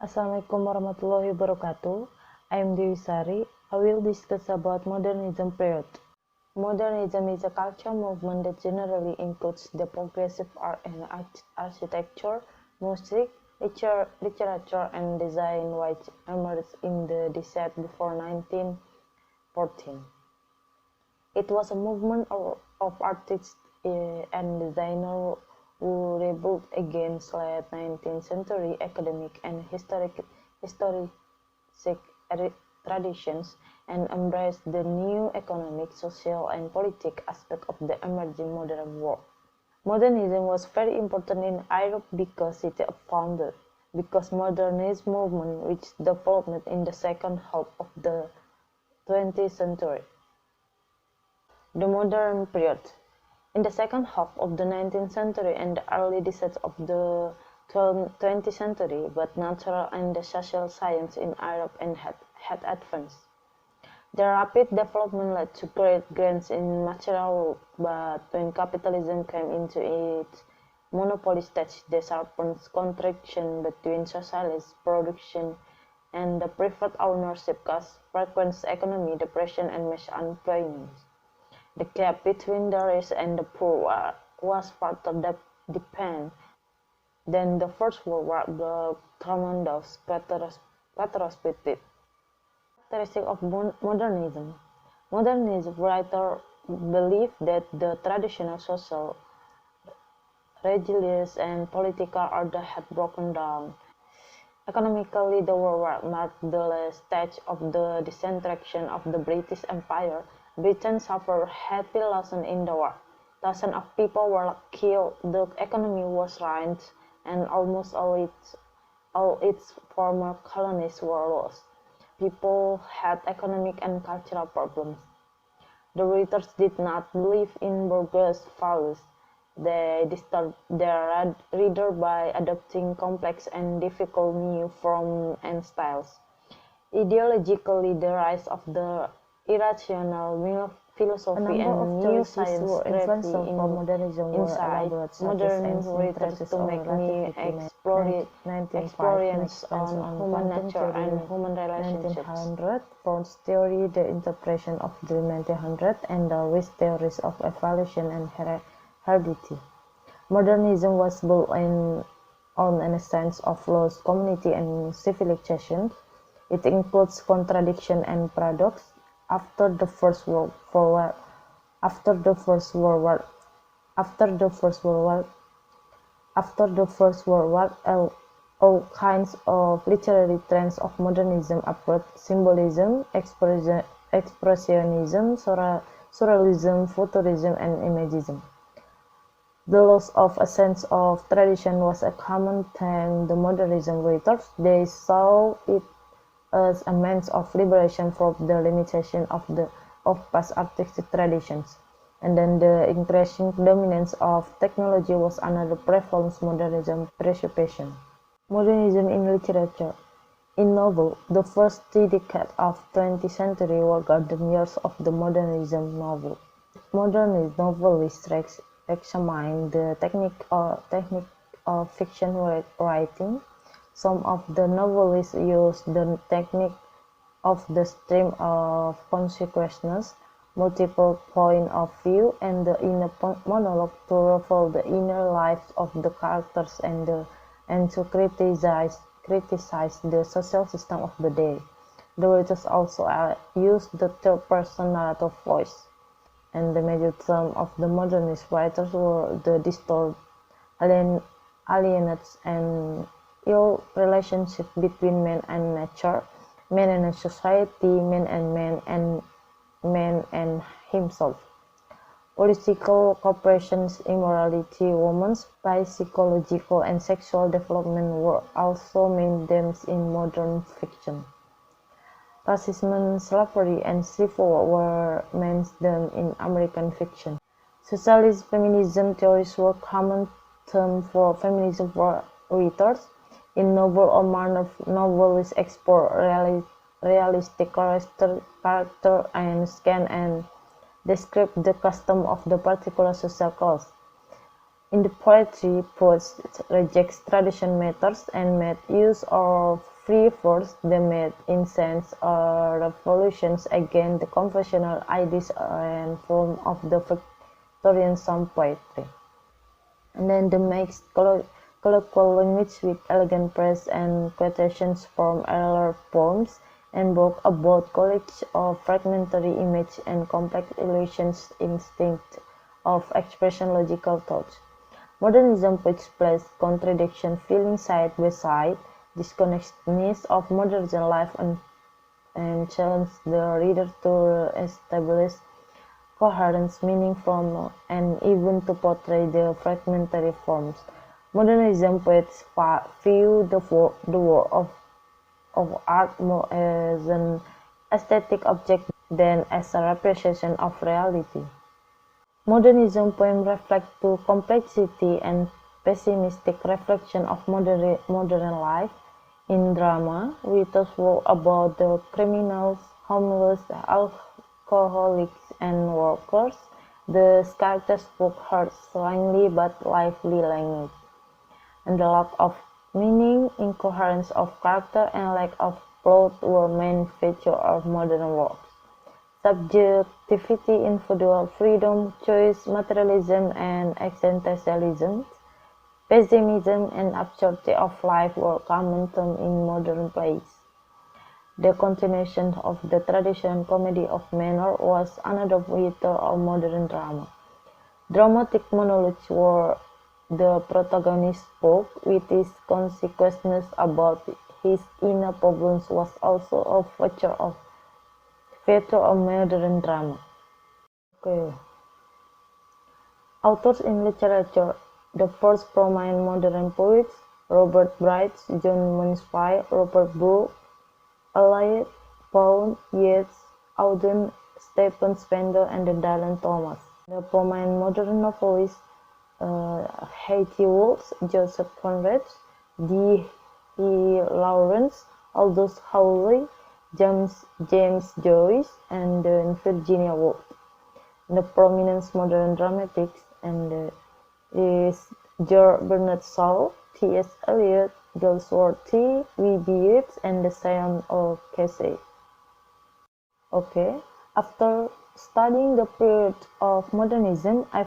Assalamualaikum warahmatullahi wabarakatuh. I am Dewi. I will discuss about modernism period. Modernism is a cultural movement that generally includes the progressive art and architecture, music, literature, and design which emerged in the decade before 1914. It was a movement of artists and designers who rebelled against late 19th century academic and historic traditions and embraced the new economic, social, and political aspect of the emerging modern world. Modernism was very important in Europe because modernist movement reached development in the second half of the 20th century. The modern period. In the second half of the 19th century and the early decades of the 20th century, both natural and the social science in Europe had advanced. Their rapid development led to great gains in material, but when capitalism came into its monopoly stage, the sharpened contraction between socialist production and the private ownership caused frequent economic depression and mass unemployment. The gap between the rich and the poor was further deepened. Then the First World War brought tremendous catastrophic characteristic of modernism. Modernist writers believe that the traditional social, religious, and political order had broken down. Economically, the World War marked the last stage of the disintegration of the British Empire. Britain suffered heavy losses in the war. Thousands of people were killed, the economy was ruined, and almost all its former colonies were lost. People had economic and cultural problems. The writers did not believe in bourgeois values. They disturbed their reader by adopting complex and difficult new forms and styles. Ideologically, the rise of the irrational philosophy and new science greatly insight modern writers to make new experience on human nature and human relationships. 1900 Pound's theory, the interpretation of the 1900 and the Darwin's theories of evolution and heredity. Modernism was built on a sense of lost community and civilization. It includes contradiction and paradox. After the First World War, all kinds of literary trends of modernism approach: symbolism, expressionism, surrealism, futurism, and imagism. The loss of a sense of tradition was a common theme the modernism writers. They saw it as a means of liberation from the limitation of past artistic traditions. And then the increasing dominance of technology was another prevalent modernism preoccupation. Modernism in literature. In novel, the first 3 decades of 20th century were golden years of the modernism novel. Modernist novelists examine the technique of fiction writing. Some of the novelists use the technique of the stream of consciousness, multiple point of view, and the inner monologue to reveal the inner lives of the characters and to criticize the social system of the day. The writers also use the third-person narrative voice. And the major theme of the modernist writers were the distorted, alienated, and ill relationship between man and nature, man and society, man and man and himself. Political cooperation, immorality, women's psychological and sexual development were also main themes in modern fiction. Racism, slavery, and civil war were main themes in American fiction. Socialist feminism theories were common term for feminism writers. In novel or manner, novelists explore realistic character and scan and describe the custom of the particular social class. In the poetry, poets reject tradition methods and made use of free force, they made incense or revolutions against the conventional ideas and form of the Victorian song poetry. And then they mixed colloquial language with elegant prose and quotations from earlier poems, and brought about college of fragmentary image and complex illusions instinct of expression logical thoughts. Modernism puts place contradiction feeling side by side, disconnectedness of modern life and challenge the reader to establish coherence, meaning from and even to portray the fragmentary forms. Modernism poets view the work of art more as an aesthetic object than as a representation of reality. Modernism poems reflect the complexity and pessimistic reflection of modern life. In drama, we thus wrote about the criminals, homeless, alcoholics, and workers. The characters spoke hard, slangily but lively language, and the lack of meaning, incoherence of character, and lack of plot were main features of modern works. Subjectivity, individual freedom, choice, materialism, and existentialism, pessimism, and absurdity of life were common themes in modern plays. The continuation of the traditional comedy of manner was another feature of modern drama. Dramatic monologues where the protagonist spoke with his consciousness about his inner problems was also a feature of modern drama. Okay. Authors in literature. The first prominent modern poets: Robert Bright, John Mansfield, Robert Brooke, Eliot, Pound, Yeats, Auden, Stephen Spender, and Dylan Thomas. The prominent modern novelists: H.G. Wells, Joseph Conrad, D. E. Lawrence, Aldous Huxley, James Joyce, and Virginia Woolf. The prominent modern dramatists is George Bernard Shaw, T.S. Eliot, Goldsworthy, W.B. Yeats, and Sion O'Casey. Okay, after studying the period of modernism, I